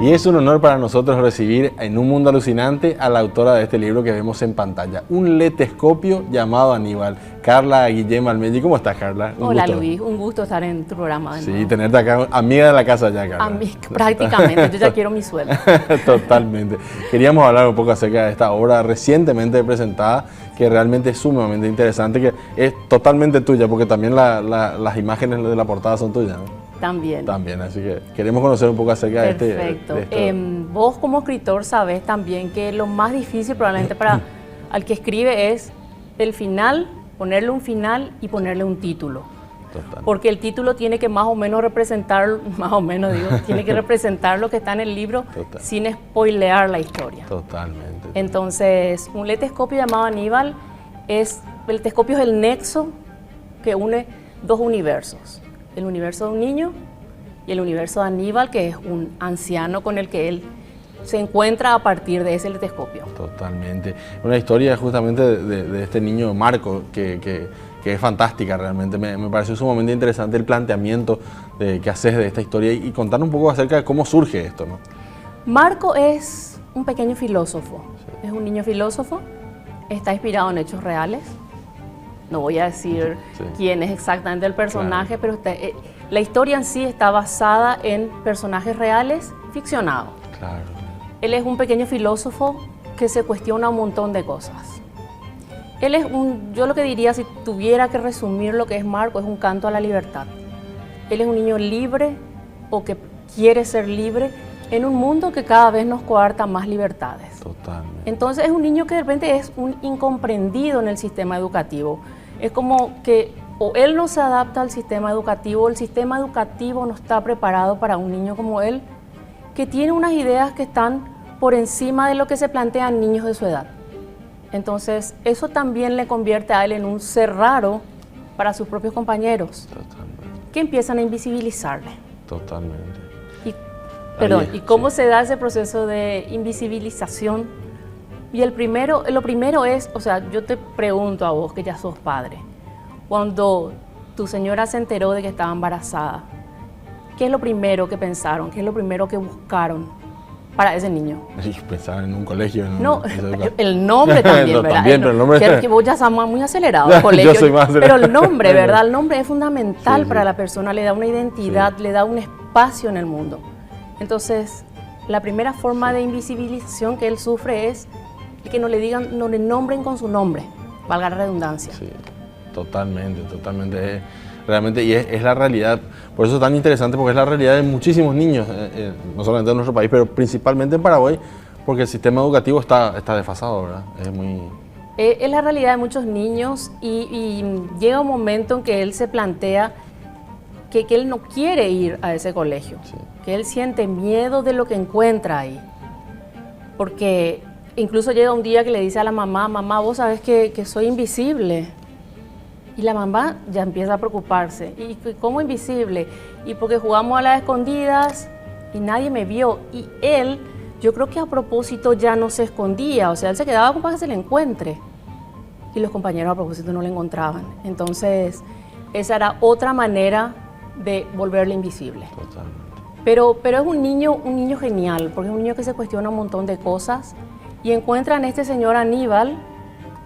Y es un honor para nosotros recibir en Un Mundo Alucinante a la autora de este libro que vemos en pantalla, Un letescopio llamado Aníbal, Carla Guillem Almeida. ¿Cómo estás, Carla? Hola, Luis, un gusto estar en tu programa de nuevo. Sí, tenerte acá, amiga de la casa ya, Carla. Prácticamente, yo ya quiero mi sueldo. Totalmente. Queríamos hablar un poco acerca de esta obra recientemente presentada, que realmente es sumamente interesante, que es totalmente tuya, porque también las imágenes de la portada son tuyas, ¿no? También, así que queremos conocer un poco acerca de este. Perfecto. Vos como escritor sabés también que lo más difícil probablemente para al que escribe es el final, ponerle un final y ponerle un título. Total. Porque el título tiene que más o menos representar, tiene que representar lo que está en el libro. Total. Sin spoilear la historia. Totalmente. Entonces, un letescopio llamado Aníbal el letescopio es el nexo que une dos universos. El universo de un niño y el universo de Aníbal, que es un anciano con el que él se encuentra a partir de ese letescopio. Totalmente. Una historia justamente de este niño Marco, que es fantástica realmente. Me pareció sumamente interesante el planteamiento que haces de esta historia y contar un poco acerca de cómo surge esto, ¿no? Marco es un pequeño filósofo, sí. Es un niño filósofo, está inspirado en hechos reales. No voy a decir quién es exactamente el personaje, claro. Pero la historia en sí está basada en personajes reales ficcionados. Claro. Él es un pequeño filósofo que se cuestiona un montón de cosas. Él es yo lo que diría, si tuviera que resumir lo que es Marco, es un canto a la libertad. Él es un niño libre o que quiere ser libre en un mundo que cada vez nos coarta más libertades. Totalmente. Entonces es un niño que de repente es un incomprendido en el sistema educativo. Es como que o él no se adapta al sistema educativo, o el sistema educativo no está preparado para un niño como él, que tiene unas ideas que están por encima de lo que se plantean niños de su edad. Entonces, eso también le convierte a él en un ser raro para sus propios compañeros. Totalmente. Que empiezan a invisibilizarle. Totalmente. ¿Y cómo se da ese proceso de invisibilización? Y lo primero es, o sea, yo te pregunto a vos que ya sos padre, cuando tu señora se enteró de que estaba embarazada, ¿qué es lo primero que pensaron? ¿Qué es lo primero que buscaron para ese niño? Pensaban en un colegio. El nombre también, ¿verdad? También, pero el nombre... Que vos ya estás muy acelerado, el colegio. Yo soy más acelerado. Pero el nombre, ¿verdad? El nombre es fundamental para la persona, le da una identidad, le da un espacio en el mundo. Entonces, la primera forma de invisibilización que él sufre es que no le nombren con su nombre, valga la redundancia. Sí, totalmente. Realmente, y es la realidad, por eso es tan interesante, porque es la realidad de muchísimos niños, no solamente en nuestro país, pero principalmente en Paraguay, porque el sistema educativo está desfasado, ¿verdad? Es la realidad de muchos niños y llega un momento en que él se plantea que él no quiere ir a ese colegio, sí. Que él siente miedo de lo que encuentra ahí, porque incluso llega un día que le dice a la mamá, vos sabés que soy invisible. Y la mamá ya empieza a preocuparse. ¿Y cómo invisible? Y porque jugamos a las escondidas y nadie me vio. Y él, yo creo que a propósito ya no se escondía. O sea, él se quedaba para que se le encuentre. Y los compañeros a propósito no le encontraban. Entonces, esa era otra manera de volverle invisible. Totalmente. Pero es un niño genial, porque es un niño que se cuestiona un montón de cosas. Y encuentra en este señor Aníbal,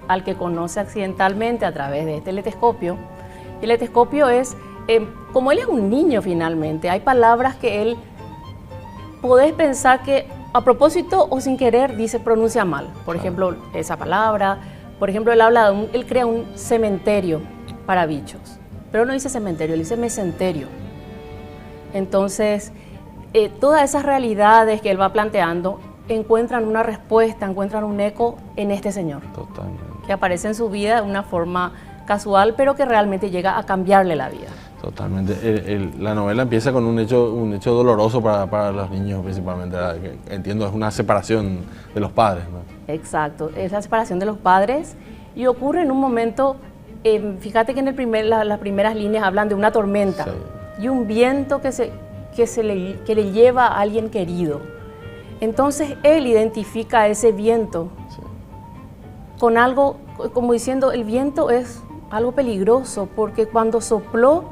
al que conoce accidentalmente a través de este letescopio. El letescopio es, como él es un niño finalmente, hay palabras que él, podés pensar que a propósito o sin querer pronuncia mal. Por ejemplo, esa palabra, por ejemplo, él crea un cementerio para bichos, pero no dice cementerio, él dice mesenterio. Entonces, todas esas realidades que él va planteando encuentran una respuesta, encuentran un eco en este señor. Totalmente. Que aparece en su vida de una forma casual, pero que realmente llega a cambiarle la vida. Totalmente. La novela empieza con un hecho doloroso para los niños principalmente. Entiendo, es una separación de los padres, ¿no? Exacto, es la separación de los padres y ocurre en un momento, fíjate que en las primeras líneas hablan de una tormenta, sí. Y un viento que le lleva a alguien querido. Entonces él identifica ese viento, sí. Con algo, como diciendo, el viento es algo peligroso, porque cuando sopló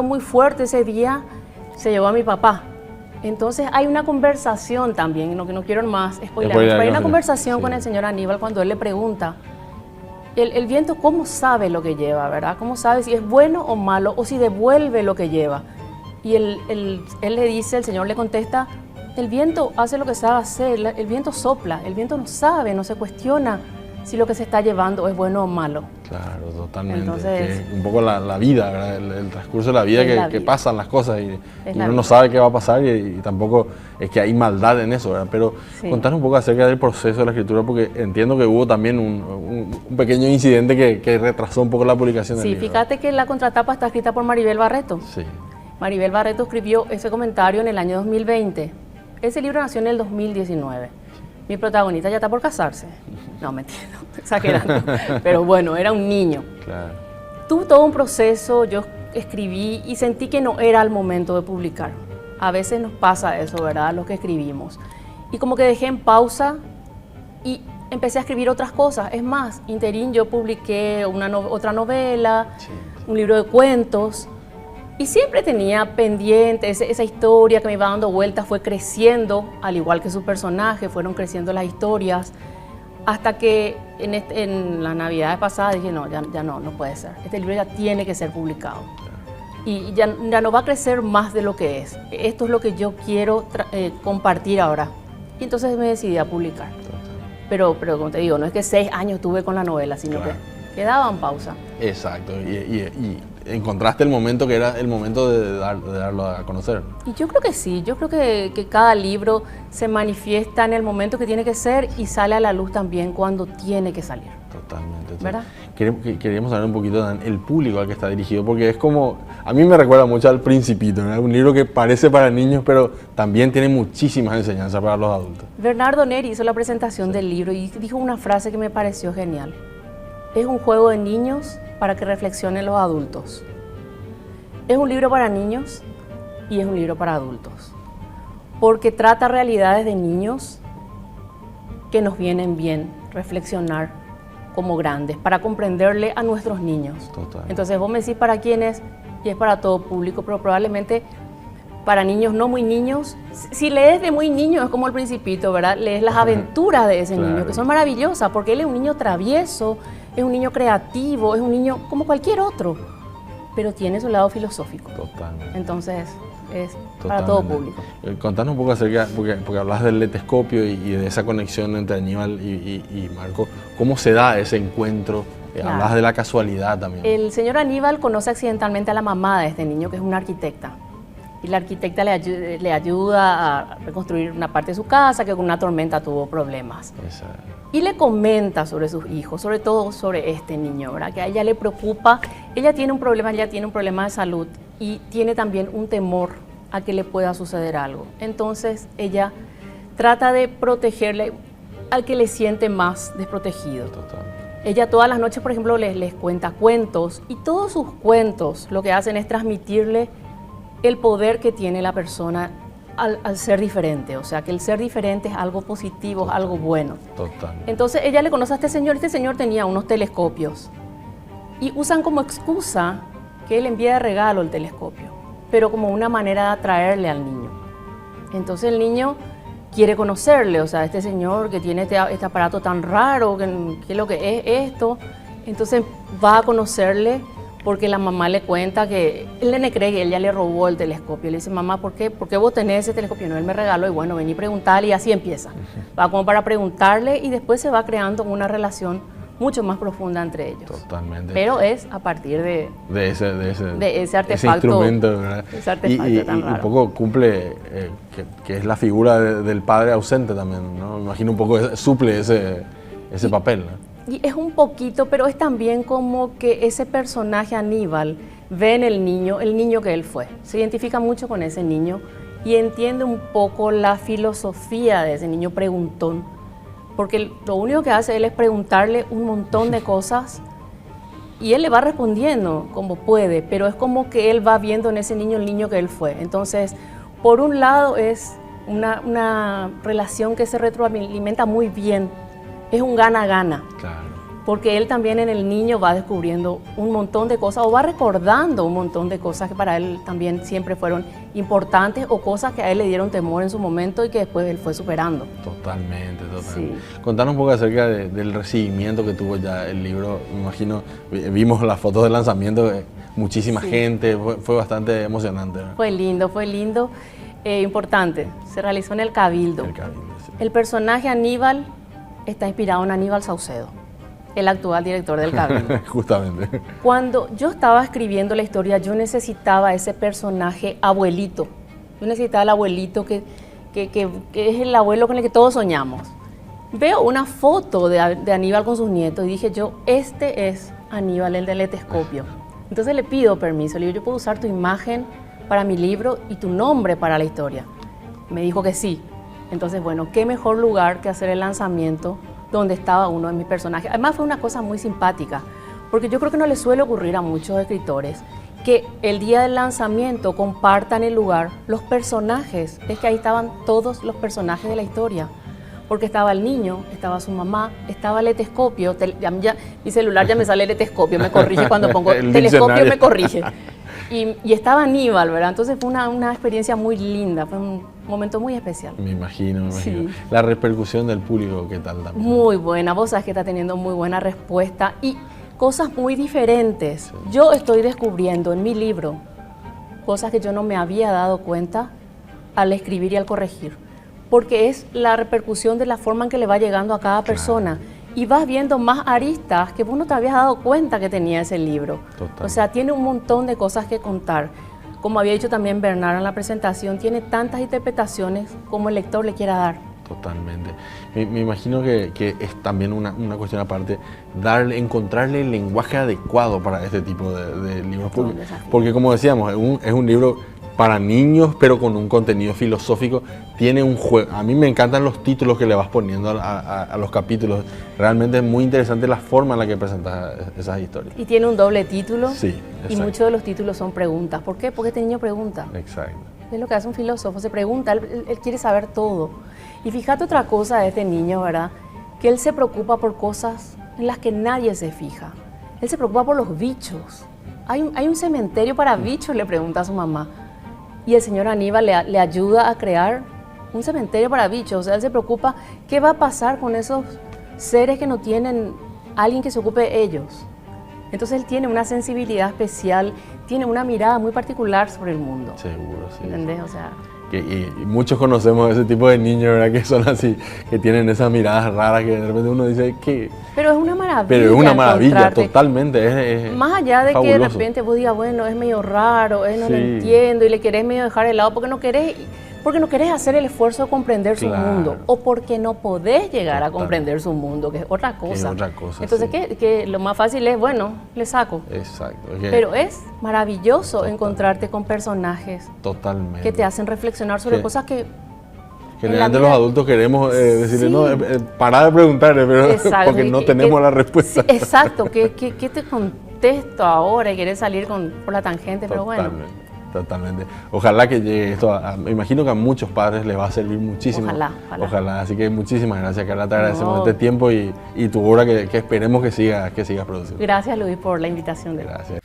muy fuerte ese día, se llevó a mi papá. Entonces hay una conversación también, no quiero más spoiler, pero hay una conversación con el señor Aníbal cuando él le pregunta, el viento cómo sabe lo que lleva, ¿verdad? ¿Cómo sabe si es bueno o malo o si devuelve lo que lleva? Y él le dice, el señor le contesta, el viento hace lo que sabe hacer, el viento sopla, el viento no sabe, no se cuestiona si lo que se está llevando es bueno o malo. Claro, totalmente. Entonces, que un poco la vida, ¿verdad? El transcurso de la vida que pasan las cosas y uno no vida. sabe qué va a pasar y tampoco es que hay maldad en eso, ¿verdad? Pero Sí. contanos un poco acerca del proceso de la escritura, porque entiendo que hubo también un pequeño incidente que retrasó un poco la publicación del Sí, libro. fíjate que la contratapa está escrita por Maribel Barreto. Sí, Maribel Barreto escribió ese comentario en el año 2020. Ese libro nació en el 2019. Mi protagonista ya está por casarse. No, mentira, no, estoy exagerando. Pero bueno, era un niño. claro. Tuve todo un proceso, yo escribí y sentí que no era el momento de publicar. A veces nos pasa eso, ¿verdad? Los que escribimos. Y como que dejé en pausa y empecé a escribir otras cosas. Es más, interín yo publiqué otra novela, Sí. un libro de cuentos. Y siempre tenía pendiente esa historia que me iba dando vueltas, fue creciendo, al igual que su personaje, fueron creciendo las historias, hasta que en las navidades pasadas dije, no, ya no puede ser, este libro ya tiene que ser publicado. Y ya no va a crecer más de lo que es. Esto es lo que yo quiero compartir ahora. Y entonces me decidí a publicar. Pero como te digo, no es que 6 años tuve con la novela, sino Claro. que quedaba en pausa. Exacto, y encontraste el momento que era el momento de darlo a conocer. Y yo creo que sí, yo creo que cada libro se manifiesta en el momento que tiene que ser y sale a la luz también cuando tiene que salir. Totalmente. ¿Verdad? Queríamos saber un poquito el público al que está dirigido, porque es como, a mí me recuerda mucho al Principito, ¿verdad? Un libro que parece para niños, pero también tiene muchísimas enseñanzas para los adultos. Bernardo Neri hizo la presentación del libro y dijo una frase que me pareció genial. Es un juego de niños para que reflexionen los adultos. Es un libro para niños y es un libro para adultos, porque trata realidades de niños que nos vienen bien reflexionar como grandes, para comprenderle a nuestros niños. Total. Entonces vos me decís para quién es, y es para todo público, pero probablemente para niños no muy niños. Si lees de muy niño es como El Principito, ¿verdad? Lees las aventuras de ese Claro. niño, que son maravillosas, porque él es un niño travieso, es un niño creativo, es un niño como cualquier otro, pero tiene su lado filosófico. Totalmente. Entonces es para todo Totalmente. público. Contanos un poco acerca, porque hablas del letescopio y de esa conexión entre Aníbal y Marco. ¿Cómo se da ese encuentro? Claro. Hablas de la casualidad también. El señor Aníbal conoce accidentalmente a la mamá de este niño, que es una arquitecta. Y la arquitecta le ayuda a reconstruir una parte de su casa, que con una tormenta tuvo problemas. Esa- Y le comenta sobre sus hijos, sobre todo sobre este niño, ¿verdad? Que a ella le preocupa. Ella tiene un problema de salud y tiene también un temor a que le pueda suceder algo. Entonces ella trata de protegerle al que le siente más desprotegido. Total. Ella todas las noches, por ejemplo, les cuenta cuentos y todos sus cuentos lo que hacen es transmitirle el poder que tiene la persona al ser diferente. O sea, que el ser diferente es algo positivo, es algo bueno. Total. Entonces ella le conoce a este señor tenía unos telescopios y usan como excusa que él envía de regalo el telescopio, pero como una manera de atraerle al niño. Entonces el niño quiere conocerle, o sea, este señor que tiene este aparato tan raro, que es lo que es esto, entonces va a conocerle porque la mamá le cuenta que el nene cree que él ya le robó el telescopio. Le dice, mamá, ¿por qué? ¿Por qué vos tenés ese telescopio? No, él me regaló y bueno, vení a preguntarle y así empieza. Va como para preguntarle y después se va creando una relación mucho más profunda entre ellos. Totalmente. Pero es a partir de ese artefacto, ese instrumento, ¿verdad? ese artefacto tan y raro. un poco cumple que es la figura del padre ausente también, ¿no? Me imagino un poco suple ese papel, ¿no? Y es un poquito, pero es también como que ese personaje Aníbal ve en el niño que él fue. Se identifica mucho con ese niño y entiende un poco la filosofía de ese niño preguntón, porque lo único que hace él es preguntarle un montón de cosas y él le va respondiendo como puede, pero es como que él va viendo en ese niño el niño que él fue. Entonces, por un lado es una relación que se retroalimenta muy bien, es un gana-gana. Claro. porque él también en el niño va descubriendo un montón de cosas o va recordando un montón de cosas que para él también siempre fueron importantes o cosas que a él le dieron temor en su momento y que después él fue superando. Totalmente. Sí. Contanos un poco acerca del recibimiento que tuvo ya el libro. Me imagino, vimos las fotos del lanzamiento, muchísima gente, fue bastante emocionante, ¿verdad? Fue lindo. Importante, se realizó en el Cabildo. Sí. El personaje Aníbal está inspirado en Aníbal Saucedo, el actual director del Cabildo. Justamente. Cuando yo estaba escribiendo la historia, yo necesitaba ese personaje abuelito. Yo necesitaba el abuelito que es el abuelo con el que todos soñamos. Veo una foto de Aníbal con sus nietos y dije yo, este es Aníbal, el del letescopio. Entonces le pido permiso, le digo, yo puedo usar tu imagen para mi libro y tu nombre para la historia. Me dijo que sí. Entonces, bueno, qué mejor lugar que hacer el lanzamiento donde estaba uno de mis personajes. Además fue una cosa muy simpática, porque yo creo que no le suele ocurrir a muchos escritores que el día del lanzamiento compartan el lugar los personajes. Es que ahí estaban todos los personajes de la historia, porque estaba el niño, estaba su mamá, estaba el letescopio. Mi celular ya me sale el letescopio, me corrige cuando pongo telescopio, me corrige. Y estaba Aníbal, ¿verdad? Entonces fue una experiencia muy linda, fue un momento muy especial. Me imagino. Sí. La repercusión del público, ¿qué tal también? Muy buena, vos sabés que está teniendo muy buena respuesta y cosas muy diferentes. Sí. Yo estoy descubriendo en mi libro cosas que yo no me había dado cuenta al escribir y al corregir, porque es la repercusión de la forma en que le va llegando a cada persona. Y vas viendo más aristas que vos no te habías dado cuenta que tenía ese libro. Total. O sea, tiene un montón de cosas que contar. Como había dicho también Bernard en la presentación, tiene tantas interpretaciones como el lector le quiera dar. Totalmente. Me imagino que es también una cuestión aparte, encontrarle el lenguaje adecuado para este tipo de libros. Porque como decíamos, es un libro para niños, pero con un contenido filosófico. Tiene un juego. A mí me encantan los títulos que le vas poniendo a los capítulos. Realmente es muy interesante la forma en la que presentas esas historias. Y tiene un doble título. Sí, exacto. Y muchos de los títulos son preguntas. ¿Por qué? Porque este niño pregunta. Exacto. Es lo que hace un filósofo, se pregunta, él quiere saber todo. Y fíjate otra cosa de este niño, ¿verdad? Que él se preocupa por cosas en las que nadie se fija. Él se preocupa por los bichos. Hay un cementerio para bichos, le pregunta a su mamá. Y el señor Aníbal le ayuda a crear un cementerio para bichos. O sea, él se preocupa qué va a pasar con esos seres que no tienen alguien que se ocupe de ellos. Entonces él tiene una sensibilidad especial, tiene una mirada muy particular sobre el mundo. Seguro, sí. ¿Entendés? O sea, y muchos conocemos ese tipo de niños, ¿verdad? Que son así, que tienen esas miradas raras que de repente uno dice que... Pero es una maravilla. Pero es una maravilla, totalmente. Más allá de fabuloso. Que de repente vos digas, bueno, es medio raro, no lo entiendo y le querés medio dejar de lado porque no querés hacer el esfuerzo de comprender su mundo o porque no podés llegar a comprender su mundo, que es otra cosa. Es otra cosa. Entonces, que lo más fácil es, bueno, le saco. Exacto. Pero es maravilloso encontrarte con personajes que te hacen reflexionar sobre cosas que... Generalmente los adultos queremos decirle, no, parar de preguntarle, pero porque no tenemos la respuesta. Sí, exacto, ¿qué te contesto ahora? Y querés salir por la tangente, pero bueno. Totalmente. Ojalá que llegue esto, me imagino que a muchos padres les va a servir muchísimo. Ojalá. Así que muchísimas gracias, Carla, te agradecemos este tiempo y tu obra que esperemos que sigas produciendo. Gracias, Luis, por la invitación. Gracias.